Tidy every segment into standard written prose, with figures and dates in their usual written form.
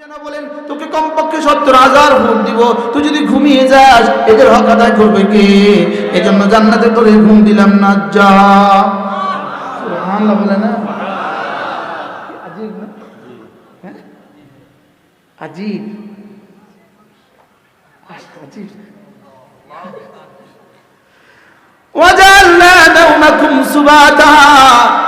কেন বলেন? তোকে কমপক্ষে 70,000 ভোট দিব, তুই যদি ঘুমিয়ে যাস এদের হক আদায় করবে কে? এজন্য জান্নাতে তোরে ঘুম দিলাম না, যা। সুবহানাল্লাহ বলে না? আজীব না? হ্যাঁ আজীব, আজীব। ওয়াজালনা নাওমাকুম সুবাতা,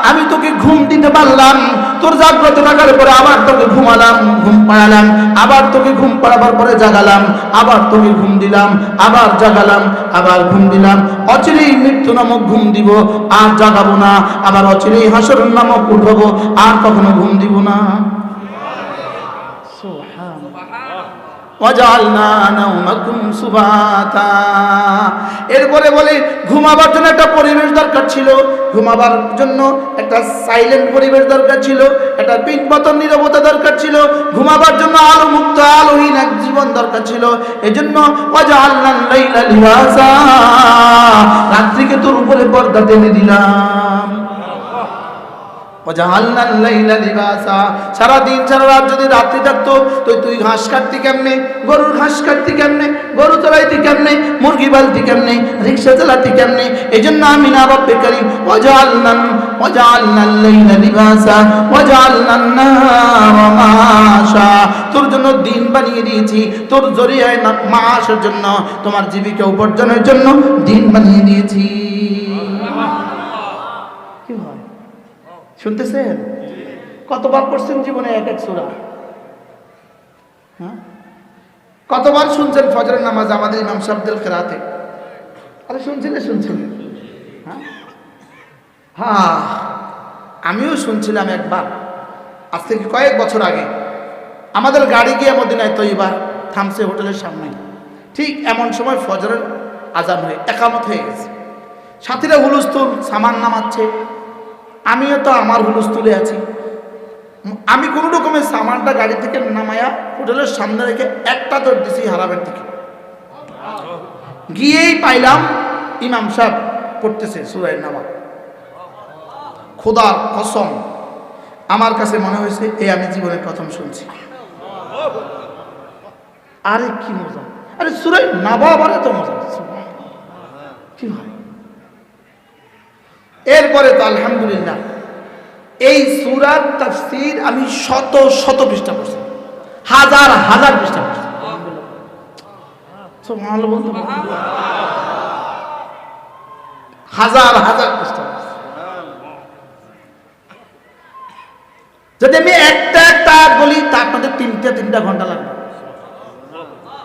আমি তোকে ঘুম দিতে পারলাম, তোর জাগ্রত থাকার পরে আবার তোকে ঘুমালাম, ঘুম পাড়ালাম, আবার তোকে ঘুম পাড়াবার পরে জাগালাম, আবার তোকে ঘুম দিলাম, আবার জাগালাম, আবার ঘুম দিলাম। অচিরেই মৃত্যু নামক ঘুম দিব, আর জাগাবো না। আবার অচিরেই হাসর নামক উঠবো, আর কখনো ঘুম দিব না। ওয়াজআলনা নাওমাকুম সুবাতা। এরপরে বলে ঘুমাবার জন্য একটা পরিবেশ দরকার ছিল, ঘুমাবার জন্য একটা সাইলেন্ট পরিবেশ দরকার ছিল, একটা পিনপতন নীরবতা দরকার ছিল, ঘুমাবার জন্য আলো মুক্ত আলোহীন এক জীবন দরকার ছিল। এজন্য ওয়াজআলনাল লাইলা লিবাসা, রাত্রিকে তোর উপরে পর্দা টেনে দিলাম। ওয়াজআলনাল লাইলা লিবাসা, সারা দিন সারা রাত যদি রাত্রি থাকতো তো তুই ঘাস কাটতি কেমনে, গরুর ঘাস কাটতি কেমনে, গরু চড়াইতি কেমনে, মুরগি পালতি কেমনে, রিকশা চালাতি কেমনে? এজন্য আমি না রব্বে কারীম ওয়াজআলনাল লাইলা লিবাসা ওয়াজআলনান নাহারা মাআশা, তোর জন্য দিন বানিয়ে দিয়েছি, তোর জরিয়ায় মাআশের জন্য, তোমার জীবিকা উপার্জনের জন্য দিন বানিয়ে দিয়েছি। কি হয় শুনতেছেন? কতবার পড়ছেন জীবনে এক এক সূরা? হ্যাঁ, কতবার শুনছেন ফজরের নামাজ আমাদের ইমাম সাহেবদের কেরাতে? আরে শুনছেন? হ্যাঁ, আমিও শুনছিলাম একবার, আজ থেকে কয়েক বছর আগে। আমাদের গাড়ি গিয়ে মদিনায় তৈবা থামছে হোটেলের সামনে, ঠিক এমন সময় ফজরের আজান হয়ে একামত হয়ে গেছে। সাথীরা হুলস্থুল সামান নামাচ্ছে, আমিও তো আমার হুলস্থুলে আছি। আমি কোনো রকমের সামানটা গাড়ি থেকে নামায়া হোটেলের সামনে রেখে একটা দৌড় দিছি হারাবের দিকে। গিয়েই পাইলাম ইমাম সাহেব পড়তেছে সূরা নাবা। খোদার কসম, আমার কাছে মনে হয়েছে এই আমি জীবনে প্রথম শুনছি। আরে কি মজা! আরে সূরা নাবা আবার এত মজা কি হয়! এরপরে তো আলহামদুলিল্লাহ এই সূরার তাফসীর আমি শত শত পৃষ্ঠা পড়ছি, হাজার হাজার পৃষ্ঠা পড়ছি। সুবহানাল্লাহ বলতে হাজার হাজার পৃষ্ঠা পড়ছি। যদি আমি একটা একটা বলি তা আপনাদের তিনটা ঘন্টা লাগবে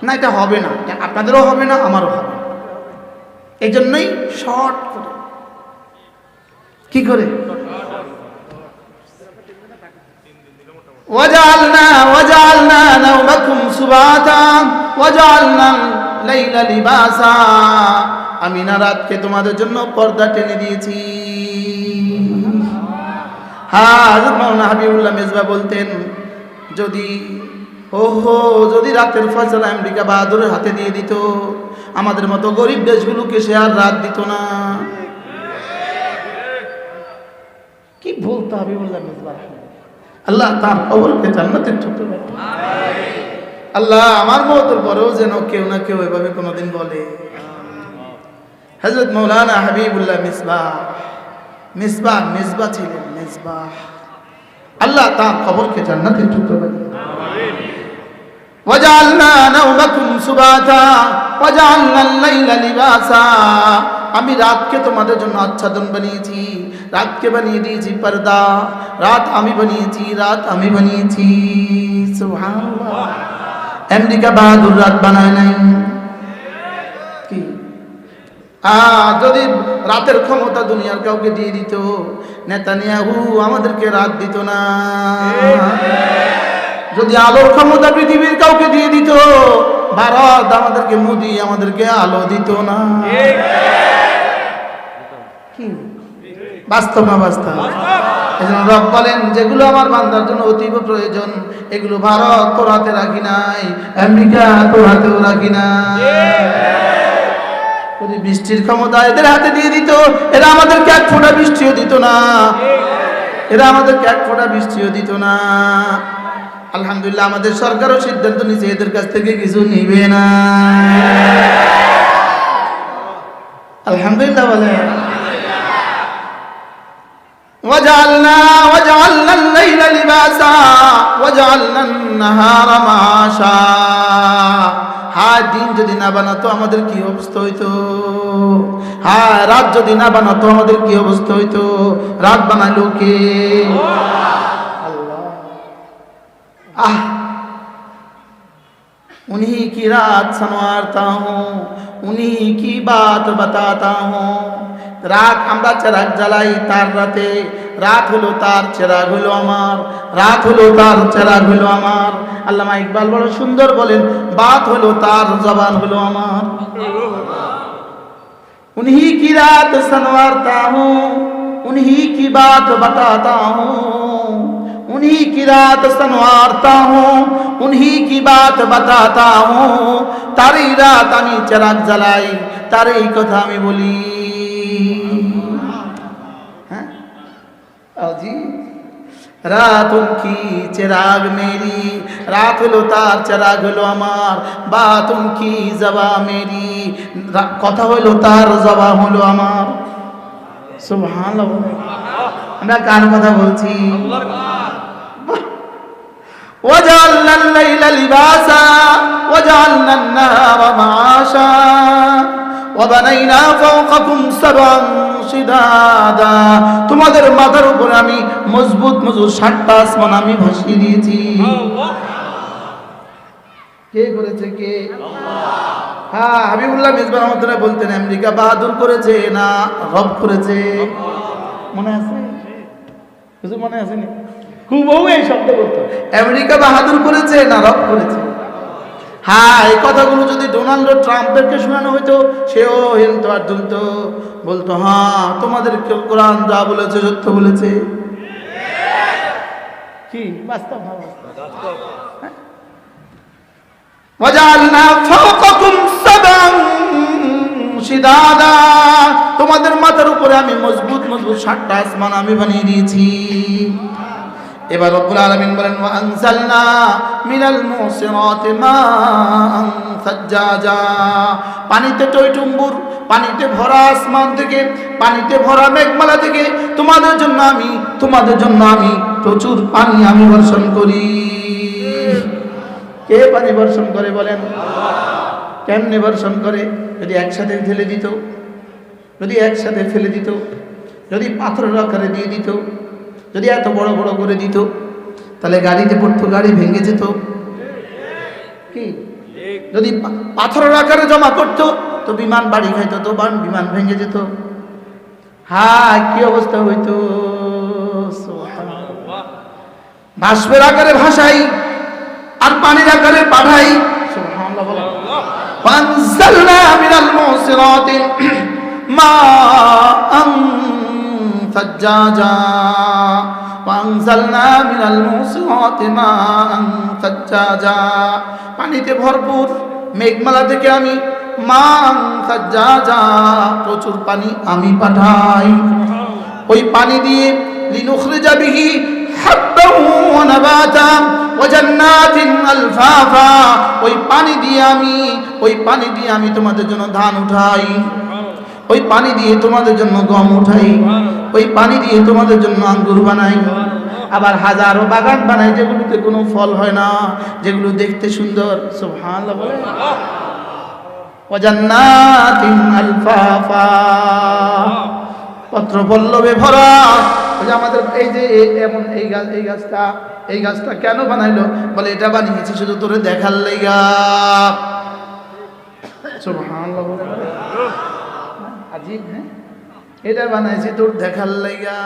না, এটা হবে না, আপনাদেরও হবে না, আমারও হবে না। এই জন্যই শর্ট করে কি করে ওয়াজআলনা নাওমাকুম সুবাতা ওয়াজআলনাল লাইলা লিবাসা, আমি না রাতকে তোমাদের জন্য পর্দা টেনে দিয়েছি। হযরত মাওলানা হাবিবুল্লাহ মেজবা বলতেন, যদি রাতের ফয়সালা আমেরিকা বাহাদুরের হাতে দিয়ে দিত, আমাদের মতো গরিব দেশগুলোকে সে আর রাত দিত না। কি বলতে হাবিবুল্লাহ মেজবা, আল্লাহ তার কবরকে জান্নাতের টুকরো বানান। আল্লাহ আমার মওতের পরেও যেন কেউ না কেউ এভাবে কোনোদিন বলে হযরত মাওলানা হাবিবুল্লাহ মিসবাহ ছিলেন, মিসবাহ। আল্লাহ তার কবরকে জান্নাতের টুকরো বানান। ওয়াজআলনা নাওমাকুম সুবাতা ওয়াজআলনাল লাইলা লিবাসা, আমি রাতকে তোমাদের জন্য আচ্ছাদন বানিয়েছি, রাতকে বানিয়ে দিয়েছি পর্দা, রাত আমি বানিয়েছি। সুবহানাল্লাহ। আমেরিকা বাহাদুর রাত বানায় নাই কি? যদি রাতের ক্ষমতা দুনিয়ার কাউকে দিয়ে দিত, নেতানিয়াহু আমাদেরকে রাত দিত না। যদি আলোর ক্ষমতা পৃথিবীর কাউকে দিয়ে দিত, ভারত আমাদেরকে, মোদি আমাদেরকে আলো দিত না। কি বাস্তব না বাস্তব? এজন্য রব বলেন, যেগুলো আমার বান্দার জন্য অতীব প্রয়োজন এগুলো ভারত তোর হাতে রাখি নাই, আমেরিকা তোর হাতেও রাখি নাই। যদি বৃষ্টির ক্ষমতা এদের হাতে দিয়ে দিত, এরা আমাদেরকে এক ফোঁটা বৃষ্টিও দিত না। আলহামদুলিল্লাহ আমাদের সরকারও সিদ্ধান্ত নিয়েছে এদের কাছ থেকে কিছু নিবে না। আলহামদুলিল্লাহ বলে وجعلنا الليل لباسا وجعلنا النهار معاشا। হ্যাঁ, দিন যদি না বানাতো আমাদের কি অবস্থা হইতো? হ্যাঁ, রাত যদি না বানাতো আমাদের কি অবস্থা হইতো? রাত বানালো কে? আল্লাহ। उन्हीं की रात संवारता हूँ, उन्हीं की बात बताता हूँ। রাত আমরা চেরাগ জ্বালাই তার রাতে, রাত হলো তার চেরাগ হলো আমার, রাত হলো তার চেরাগ হলো আমার। আল্লামা ইকবাল বড় সুন্দর বলেন, বাত হলো তার জবান হলো আমার। उन्हीं की रात संवारता हूँ, उन्हीं की बात बताता हूँ, उन्हीं की रात संवारता हूँ, उन्हीं की बात बताता हूँ। तारी रात आमी চেরাগ জ্বালাই, तारी কথা আমি বলি। हाँ जी, रात उनकी चिराग मेरी, रात হলো তার চেরাগ হলো আমার, বাত উনকি জবা মেরি, কথা হলো তার জবা হলো আমার। সুবহানাল্লাহ। আমরা কার কথা বলছি? وجعلنا الليل لباسا وجعلنا النهار معاشا وبنينا فوقكم سبعا شدادا। তোমাদের মাথার উপর আমি মজবুত মজবুত 7টা আসমান আমি ভাসিয়ে দিয়েছি। কে করেছে? কে? আল্লাহ। হ্যাঁ, হাবিবুল্লাহ মিজবাহ রহমাতুল্লাহ বলতেন আমেরিকা বাহাদুর করেছে না রব করেছে? মনে আছে? কিছু মনে আছে নি? হুবহু এই শব্দ বলতো, আমেরিকা বাহাদুর করেছে না রব করেছে? হ্যাঁ, এই কথাগুলো যদি ডোনাল্ড ট্রাম্পেরকে শোনানো হইতো, সেও হিলতো আর দুলতো, বলতো হ্যাঁ তোমাদের কোরআন যা বলেছে সত্য বলেছে। কি বাস্তব? وجعلنا فوقكم سبعا شدادا। তোমাদের মাথার উপরে আমি মজবুত মজবুত 7টা আসমান আমি বানিয়ে দিয়েছি। এবার রব্বুল আলামিন বলেন ওয়া আনজালনা মিনাল মুসিরাতি মাআন সাজ্জাজা। পানিতে টইটুম্বুর, পানিতে ভরা আসমান থেকে, পানিতে ভরা মেঘমালা থেকে তোমাদের জন্য আমি প্রচুর পানি আমি বর্ষণ করি। কে পানি বর্ষণ করে বলেন? আল্লাহ। কেমনে বর্ষণ করে? যদি একসাথে ঢেলে দিত, যদি একসাথে ফেলে দিত, যদি পাথরের আকারে দিয়ে দিত, যদি এত বড় বড় করে দিত, তাহলে গাড়িতে পড়তো, গাড়ি ভেঙে যেত। কি? যদি পাথরের আকারে জমা করতো তো বিমান বাড়ি খাইতো, তো বিমান ভেঙে যেত। হ্যাঁ, কি অবস্থা হইতো? বাষ্পের আকারে ভাসাই আর পানির আকারে পাঠাই। সুবহানাল্লাহ বলেন। ফানজালনা মিনাল মুসিরাতি মাআন সাজ্জাজা ওয়ানজালনা মিনাল মুসিরাতি মাআন সাজ্জাজা। পানিতে ভরপুর মেঘমালা থেকে আমি মাআন সাজ্জাজা প্রচুর পানি আমি পাঠাই। ওই পানি দিয়ে লিনুখরিজা বিহি হাব্বান ওয়া নাবাতা ওয়া জান্নাতিন আলফাফা। ওই পানি দিয়ে আমি তোমাদের জন্য ধান উঠাই, ওই পানি দিয়ে তোমাদের জন্য গম উঠাই, ওই পানি দিয়ে তোমাদের জন্য আঙ্গুর বানাই, আবার হাজারো বাগান বানাই যেগুলোতে কোনো ফল হয় না, যেগুলো দেখতে সুন্দর। সুবহানাল্লাহ বলে। ওয়া জান্নাতিন আলফাফা, পত্র পল্লবে ভরা। ওই যে আমাদের এই যে এমন এই গাছটা কেন বানাইলো? বলে এটা বানিয়েছি শুধু তোরে দেখার লাইগা। সুবহানাল্লাহ বলে। আজীব, হ্যাঁ, এটা বানাইছি তোর দেখার লাইগা।